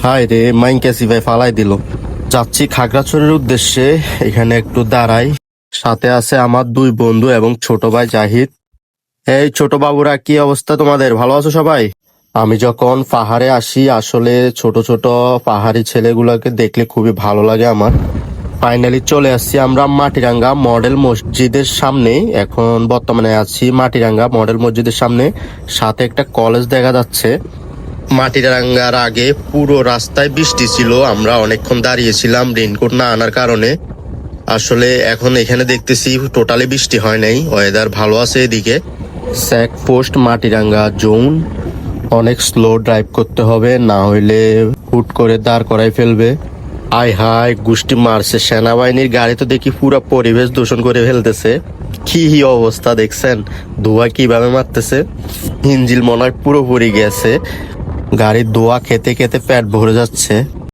High রে, মাইনকাসি ভাই ফালাই দিল। যাচ্ছি খাগড়াছড়ির উদ্দেশ্যে, এখানে একটু দাঁড়াই। সাথে আছে আমার দুই বন্ধু এবং ছোট ভাই জাহিদ। এই ছোট বাবুরা, কি অবস্থা তোমাদের? ভালো আছো সবাই? আমি যখন পাহাড়ে আসি, আসলে ছোট ছোট পাহাড়ি ছেলেগুলোকে দেখলে খুবই ভালো লাগে আমার। ফাইনালি চলে আসছি আমরা মাটিরাঙ্গা মডেল মসজিদের সামনে। এখন বর্তমানে আছি মাটিরাঙ্গা মডেল মসজিদের সামনে। সাথে একটা কলেজ দেখা যাচ্ছে। মাটিরাঙ্গার আগে পুরো রাস্তায় বৃষ্টি ছিল, আমরা অনেকক্ষণ দাঁড়িয়েছিলাম রেইনকোট না আনার কারণে। আসলে এখন এখানে দেখতেছি টোটালি বৃষ্টি হয় নাই, ওয়েদার ভালো আছে এদিকে। স্যাক পোস্ট মাটিরাঙ্গা জোন। অনেক স্লো ড্রাইভ করতে হবে, না হইলে হুট করে দাঁড় করাই ফেলবে। আয় হায়, গুষ্টি মারছে সেনাবাহিনীর গাড়ি, তো দেখি পুরো পরিবেশ দূষণ করে ফেলতেছে। কি অবস্থা দেখছেন, ধোঁয়া কিভাবে মারতেছে। ইঞ্জিল মনে হয় পুরোপুরি গেছে। গাড়ির ধোঁয়া খেতে খেতে পেট ভরে যাচ্ছে।